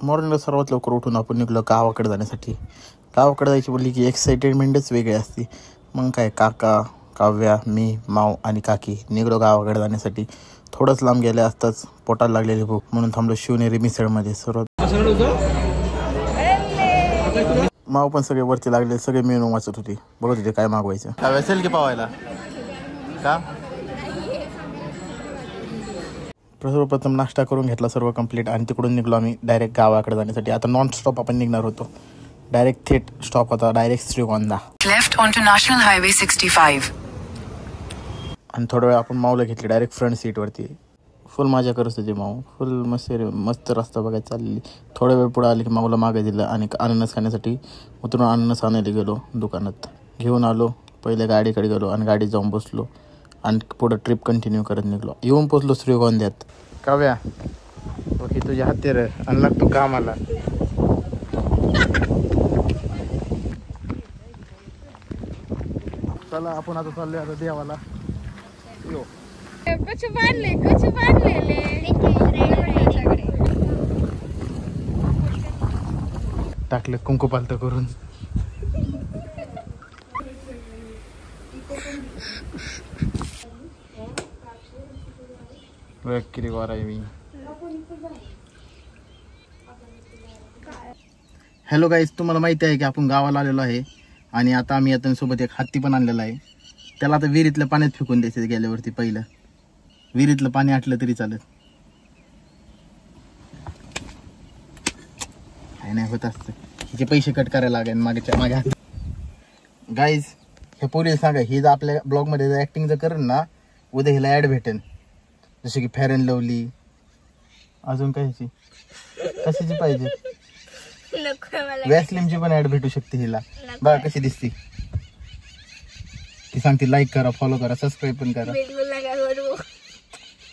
मॉर्निंगला सर्वात लवकर उठून आपण निघलो गावाकडे जाण्यासाठी. गावाकडे जायची बोलली की एक्साइटेडमेंटच वेगळी असते. मग काय काका, काव्या, मी, माव आणि काकी निघलो गावाकडे जाण्यासाठी. थोडंच लांब गेले असताच पोटाला लागलेली भूक म्हणून थांबलो शिवनेरी मिसळमध्ये. माव पण सगळे वरती लागले, सगळे मेनू वाचत होते, बघत होते काय मागवायचं. काव्या असेल की पावायला का. सर्वप्रथम नाश्ता करून घेतला सर्व कंप्लीट आणि तिकडून निघलो आम्ही डायरेक्ट गावाकडे जाण्यासाठी. आता नॉन स्टॉप आपण निघणार होतो. डायरेक्ट थेट स्टॉप होता direct Shrigonda. Left on to national highway 65. आणि थोडा वेळ आपण माऊला घेतली डायरेक्ट फ्रंट सीटवरती. फुल मजा करत होती माऊ, फुल मस्त रस्ता बघायला चाललेली. थोडा वेळ पुढे आली की माऊला मागे दिलं आणि अननस खाण्यासाठी उतरून अननस आणायला गेलो दुकानात. घेऊन आलो, पहिले गाडीकडे गेलो आणि गाडीत जाऊन बसलो आणि पुढं ट्रिप कंटिन्यू करत निघलो. येऊन पोचलो श्रीगोंद्यात. काव्या ओके तुझ्या हातेर आणि लागतो कामाला. चला आपण आता चाललोय आता देवाला. यो कच्चे बांधलेले टाकलं कुंकू पालत करून. किती वार आहे मी. हॅलो गाईज, तुम्हाला माहिती आहे की आपण गावाला आलेलो आहे आणि आता आम्ही आता सोबत एक हत्ती पण आणलेला आहे. त्याला आता विहिरीतल्या पाण्यात फेकून द्यायचं गेल्यावरती. पहिलं विहिरीतलं पाणी आटलं तरी चालत काय नाही होत असतं. हिचे पैसे कट करायला लागेल मागे. गाईज हे पोरीला सांगा, ही जर आपल्या ब्लॉगमध्ये जर ॲक्टिंग जर करेन ना, उद्या हिला ॲड भेटेन. जसे की फेअर अँड लवली, अजून काय कशाची पाहिजे, वॅसलिनची पण ॲड भेटू शकते हिला. बघा कशी दिसते ती. सांगते लाईक करा, फॉलो करा, सबस्क्राईब पण करा.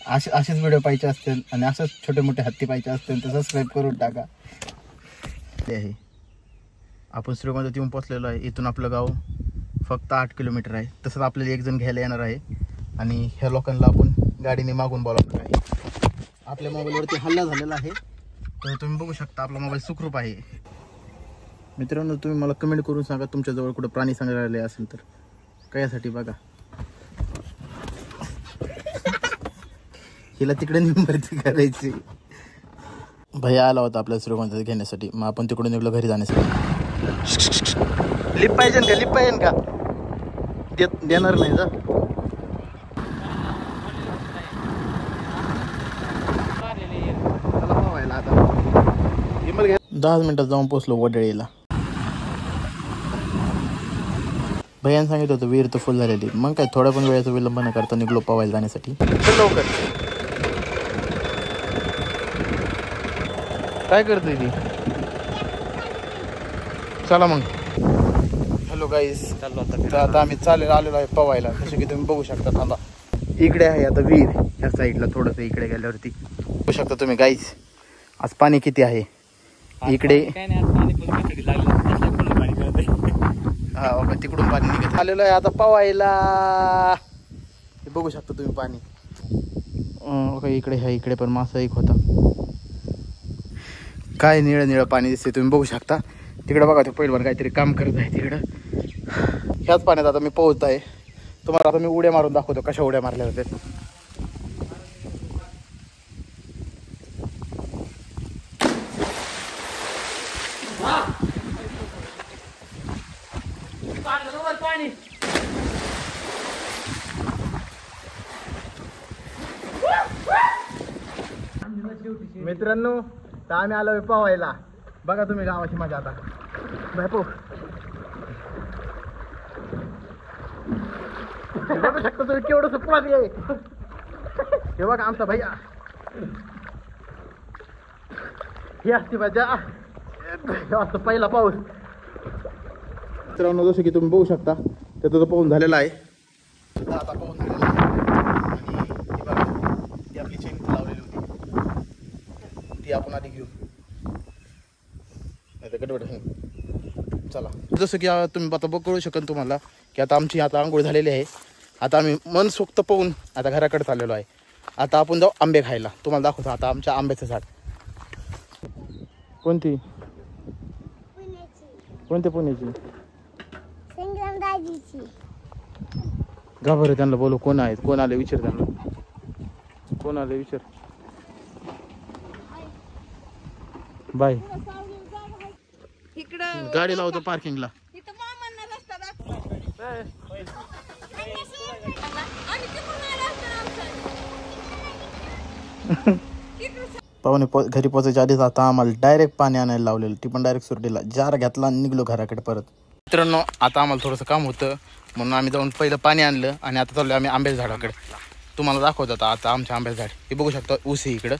असेच व्हिडिओ पाहिजे असतील आणि असंच छोटे मोठे हत्ती पाहिजे असतील तर सबस्क्राईब करून टाका. ते आहे आपण श्रीगोंद्यात येऊन पोचलेलो आहे. इथून आपलं गाव फक्त 8 किलोमीटर आहे. तसंच आपल्याला एक जण घ्यायला येणार आहे आणि ह्या लोकांना आपण गाडीने मागून बोलावणार आहे. आपल्या मोबाईलवरती हल्ला झालेला आहे तर तुम्ही बघू शकता आपला मोबाईल सुखरूप आहे. मित्रांनो तुम्ही मला कमेंट करून सांगा तुमच्याजवळ कुठं प्राणी संग्रहालय असेल तर. कशासाठी बघा हिला तिकडे भरती करायची. भैया आला होता आपल्या श्रीगोंद्यात घेण्यासाठी. मग आपण तिकडून निघलो घरी जाण्यासाठी. लिप पाहिजे का, लिप पाहिजे का, देणार नाही जा. 10 मिनिटात जाऊन पोचलो वडळीला. भैयानं सांगितलं होतं विहीर तर फुल झालेली. मग काय थोड्या पण वेळाचा विलंब न करता निघलो पवायला जाण्यासाठी. लवकर काय करतोय ती. चला मग. हॅलो गाईस, आता आम्ही आलेलो आहे पवायला. जसं की तुम्ही बघू शकता. थांबा, इकडे आहे आता विहीर. ह्या साईडला थोडंसं इकडे गेल्यावरती बघू शकता तुम्ही गाईस. आज पाणी किती आहे इकडे. हा बाबा तिकडून पाणी निघत आलेलं आहे आता पवायला. बघू शकता तुम्ही पाणी. इकडे ह्या इकडे पण मासा एक होता. काय निळं निळं पाणी दिसते तुम्ही बघू शकता. तिकडे बघा ते पहिलवान काहीतरी काम करत आहे तिकडं. ह्याच पाण्यात आता मी पोहत आहे. तुम्हाला आता मी उड्या मारून दाखवतो कशा उड्या मारल्या जातात. मित्रांनो तर आम्ही आलोय पोहायला. बघा तुम्ही गावाची मजा आता. बघू शकता तुम्ही केवढं पाणी आहे. हे बघा आमचा भैया. ही असती मजा. असं पहिला पाऊस. मित्रांनो जसं की तुम्ही बघू शकता त्याचा तो पाऊस झालेला आहे. आता पाऊस झालेला ती आपली चेन लावलेली होती ती आपण आधी घेऊ. चला जसं की तुम्ही आता कळू शकेल तुम्हाला की आता आमची आता आंघोळ झालेली आहे. आता आम्ही मनसोक्त पाहून आता घराकडे चाललेलो आहे. आता आपण जाऊ आंबे खायला. तुम्हाला दाखवतो आता आमच्या आंब्याचं झाड. कोणती? पुण्याची. कोणत्या पुण्याची? संग्रामराजेची. जा बरं त्यांना बोलू, कोण आहेत, कोण आले विचार त्यांना, कोण आले विचार. बाय. इकडं गाडी लावतो पार्किंगला. इथं मामांना रस्ता दाखव. आणि तिकडून आला असता आमचा. पाहुणे घरी पोहोचायच्या आधीच आता आम्हाला डायरेक्ट पाणी आणायला लावलेलं, ती पण डायरेक्ट सुरडीला. जार घेतला आणि निघलो घराकडे परत. मित्रांनो आता आम्हाला थोडंसं काम होतं म्हणून आम्ही जाऊन पहिलं पाणी आणलं आणि आता चाललो आम्ही आंब्याच्या झाडाकडे. तुम्हाला दाखवत होता आता आमच्या आंब्याचं झाड. हे बघू शकता ऊस आहे इकडं.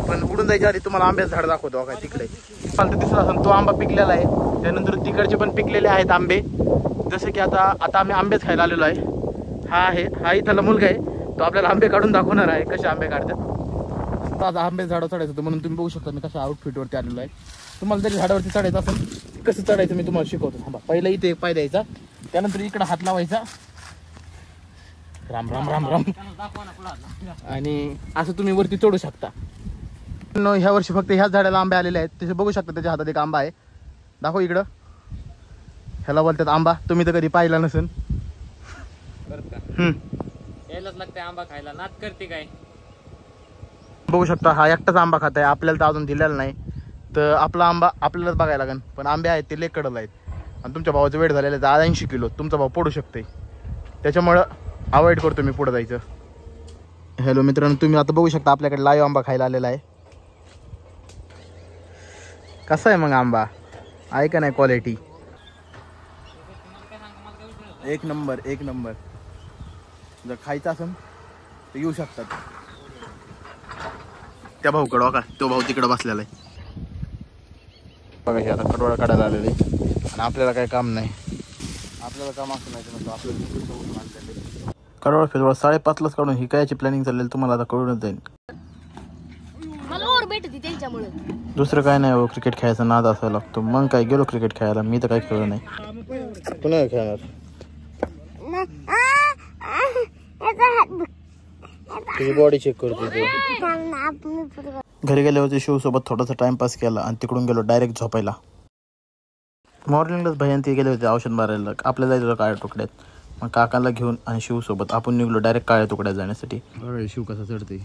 पण उडून जायच्या आधी तुम्हाला आंब्याचं झाड दाखवतो काय तिकडे. मला तर दिसला असेल तो आंबा पिकलेला आहे. त्यानंतर तिकडचे पण पिकलेले आहेत आंबे. जसं की आता आंबेच खायला आलेलो आहे. हा इथला मुलगा आहे, तो आपल्याला आंबे काढून दाखवणार आहे कसे आंबे काढतात. आता आंबे झाडं चढायचं होतं म्हणून तुम्ही बघू शकता मी कशा आउटफिटवरती आलेलो आहे. तुम्हाला जरी झाडावरती चढायचं असेल कसं चढायचं मी तुम्हाला शिकवतो. थांबा, पहिला इथे एक पाय द्यायचा, त्यानंतर इकडं हात लावायचा, राम राम राम राम, आणि असं तुम्ही वरती चढू शकता. ह्या वर्षी फक्त ह्याच झाडाला आंबे आलेले आहेत. तसे बघू शकता त्याच्या हातात एक आंबा आहे. दाखव इकडं. ह्याला बोलतात आंबा. तुम्ही तर कधी पाहिला नसेल. यायलाच लागते आंबा खायला. नात करते काय. बघू शकता हा एकटाच आंबा खात आहे. आपल्याला तर अजून दिलेला नाही. तर आपला आंबा आपल्यालाच बघायला लागेल. पण आंबे आहेत ते लेकडल आहेत. आणि तुमच्या भावाचं वेट झालेलं आहे 80 किलो. तुमचा भाव पडू शकते. त्याच्यामुळं अवॉइड करतो मी पुढे जायचं. हॅलो मित्रांनो, तुम्ही आता बघू शकता आपल्याकडे लाईव्ह आंबा खायला आलेला आहे. कसा आहे मग आंबा? आहे का नाही क्वालिटी? एक नंबर एक नंबर. जर खायचं असेल तर येऊ शकतात. त्या भाऊकडं बघा, तो भाऊ तिकडं बसलेला आहे बघा. हे आता कडवळ काढायला आलेले आणि आपल्याला काही काम नाही. आपल्याला काम असं नाही म्हणतो आपल्याला कडवळ फिरवळ 5:30लाच काढून ही कायची प्लॅनिंग चाललेली तुम्हाला आता कळूनच जाईल. मला ओढ भेटती त्यांच्यामुळे. दुसरं काय नाही हो, क्रिकेट खेळायचा नाद असायला लागतो. मग काय गेलो क्रिकेट खेळायला. मी तर काही खेळलो नाही. पुन्हा खेळणार. तुझी बॉडी चेक करतो. घरी गेल्यावरती शिव सोबत थोडासा टाइमपास केला आणि तिकडून गेलो डायरेक्ट झोपायला. मॉर्निंगलाच भैयान ते गेले होते औषध मारायला. आपल्याला जायचं काळ्या तुकड्यात. मग काकाला घेऊन आणि शिव सोबत आपण निघलो डायरेक्ट काळ्या तुकड्यात जाण्यासाठी. बघा शिव कसा चढते.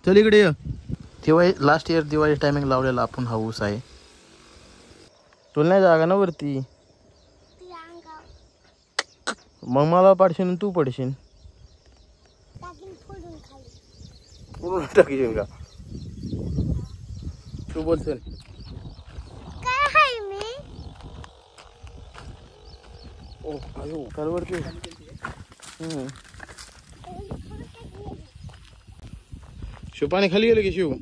चल इकडे ये. तेव्हा लास्ट इयर दिवाळी टायमिंग लावलेला आपण हा ऊस आहे. तुला नाही जागा ना वरती. मग मला पाडशील तू पडशील. पूर्ण टाकीशील का तू? बोल चल. काय हाय मी? ओ आयो वरती. शिव पाणी खाली गेलं की शिव.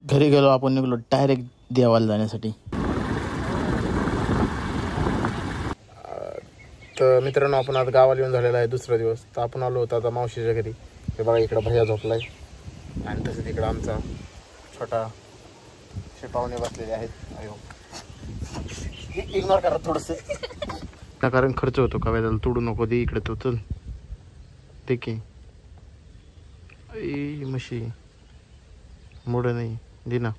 घरी गेलो आपण निघलो डायरेक्ट देवाला जाण्यासाठी. तर मित्रांनो आपण आता गावाला येऊन झालेला आहे दुसरा दिवस. तर आपण आलो होतो आता मावशीच्या घरी. हे बघा इकडं भैया झोपलाय आणि तसंच इकडं आमचा छोटा पाहुणे बसलेले आहेत. अयो इग्नोर करा थोडंसं. कारण खर्च होतो का त्याला तोडू नको दे इकडे. तो चल ते की म्हशी मोड नाही दे ना.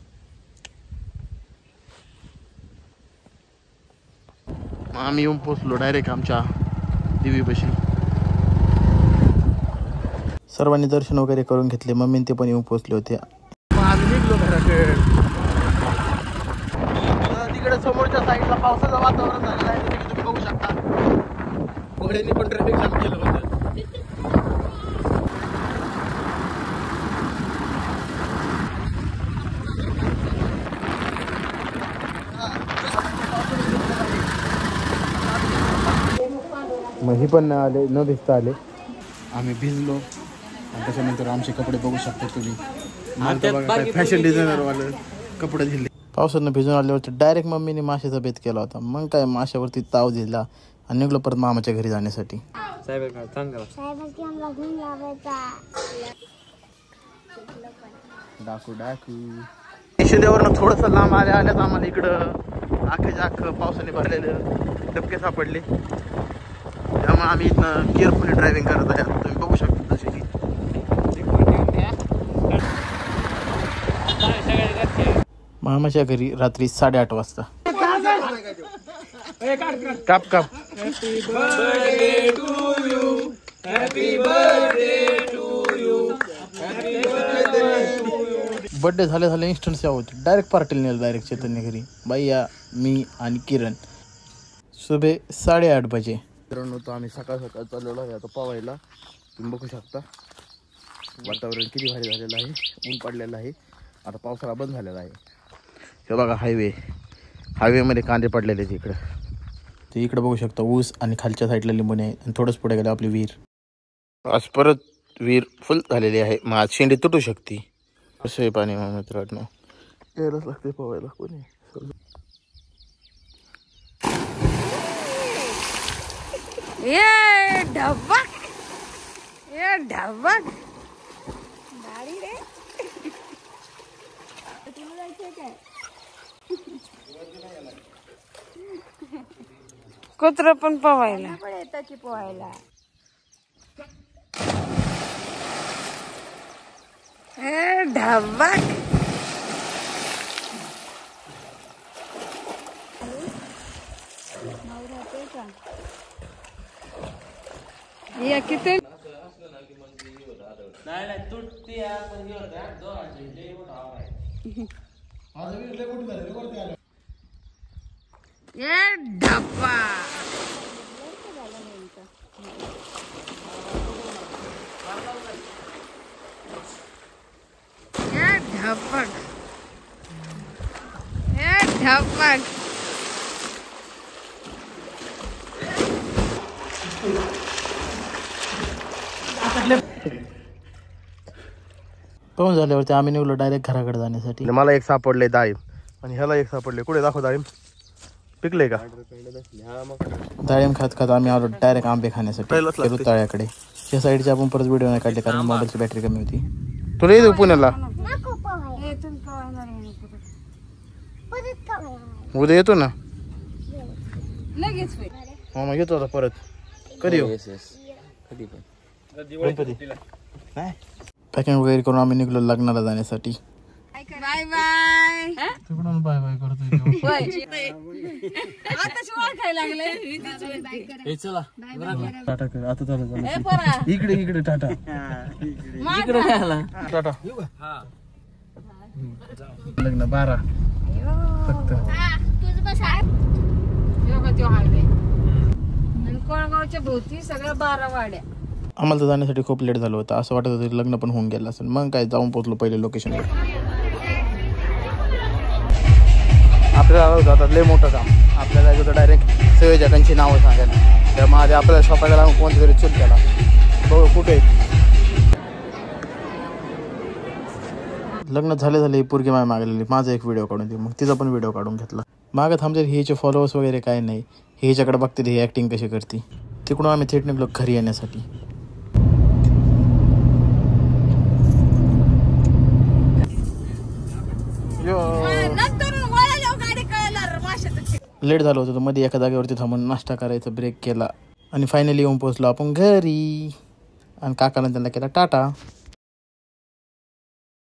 आम्ही येऊन पोचलो डायरेक्ट आमच्या देवीपाशी. सर्वांनी दर्शन वगैरे करून घेतले. मम्मी ते पण येऊन पोचले होते. आम्ही निघलो घराकडे. तिकडे समोरच्या साईडला पावसाचं वातावरण झालेलं आहे. तुम्ही बघू शकता घोड्यांनी पण ट्रॅफिक जाम केलं होतं. मग ही पण आले न भिजता आले. आम्ही भिजलो आणि त्याच्यानंतर आमचे कपडे बघू शकता तुम्ही. फॅशन डिझायनर वाले कपडे दिले. पावसानं भिजून आल्यावरती डायरेक्ट मम्मीने माशाचा बेत केला होता. मग काय माशावरती ताव दिला आणि निघलो परत मामाच्या घरी जाण्यासाठी. डाकू डाकू शिंदेवरनं थोडंसं लांब आल्याच आम्हाला इकडं अख्ख्याच्या अख्खं पावसाने भरलेलं डबके सापडले. त्यामुळे आम्ही इथनं केअरफुली ड्रायव्हिंग करत आहे. तुम्ही बघू शकता जसे की मामाच्या घरी रात्री 8:30 वाजता. काप काप. बर्थडे झाले इन्स्टंट सेवा होती. डायरेक्ट पार्टीला नेलं डायरेक्ट चैतन्य घरी. भैया, मी आणि किरण. सुबह 8:30 बजे. मित्रांनो, तो आम्ही सकाळ सकाळ चाललेलो आहे आता पवायला. तुम्ही बघू शकता वातावरण किती भारी झालेलं आहे. ऊन पडलेलं आहे. आता पावसाळा बंद झालेला आहे. हे बघा हायवेमध्ये कांदे पडलेले आहेत इकडं. ते इकडं बघू शकता ऊस आणि खालच्या साईडला लिंबूने आहे. आणि थोडंच पुढे गेलं आपली विहीर. आज परत विहीर फुल झालेली आहे. मग आज शेंडी तुटू शकते. कसं आहे पाणी मित्रांनो, यायलाच लागते पवायला. कोणी ढबक गाडी रे. तुला जायचंय काय? कुत्र पण पवायला पण येतं की पोहायला. ढबक. या किती ढब्बा. ढबक ढबक. पाहून झाल्यावरती आम्ही निघलो डायरेक्ट घराकडे जाण्यासाठी. मला एक सापडले डाळिंब आणि ह्याला एक सापडले. कुठे दाखव डाळिंब पिकले का? डाळिंब खात खात आम्ही आलो डायरेक्ट आंबे खाण्यासाठी तळ्याकडे. त्या साईडचे आपण परत व्हिडिओ नाही काढले कारण मोबाईलची बॅटरी कमी होती. तुला येतो पुण्याला? उद्या येतो ना. लगेच मग येतो आता परत. कधी येऊ? नाही पॅकिंग वगैरे करून आम्ही निघलो लग्नाला जाण्यासाठी. Bye bye. तिकडून बाय बाय करतो. टाटा कर आता चालू. इकडे टाटा. टाटा. लग्न 12 फक्त. कोळगावच्या भोवती सगळ्या 12 वाड्या. आम्हाला तर जाण्यासाठी खूप लेट झालं होतं. असं वाटत होतं लग्न पण होऊन गेलं असेल. मग काय जाऊन पोहोचलो पहिले लोकेशनवर. आपल्याला जातात लय मोठं काम. आपल्याला जायचं होतं डायरेक्ट संयोजकांची नावं सांगायला. त्यामुळे आधी आपल्याला स्वतःला लावून कोणत्या तरी चूल केला. बघू कुठे लग्न झाले ही पोरगी माय मागलेली माझा एक व्हिडिओ काढून दे. मग तिचा पण व्हिडिओ काढून घेतला. मागं थांबते हिचे फॉलोअर्स वगैरे काय नाही. हे हिच्याकडे बघते ही ॲक्टिंग कशी करते. तिकडून आम्ही थेट निघलो घरी येण्यासाठी. लेट झालं होतं तर मध्ये एका जागेवरती थांबून नाश्ता करायचा ब्रेक केला आणि फायनली येऊन पोहोचलो आपण घरी. आणि काकाला त्यांना केला टाटा.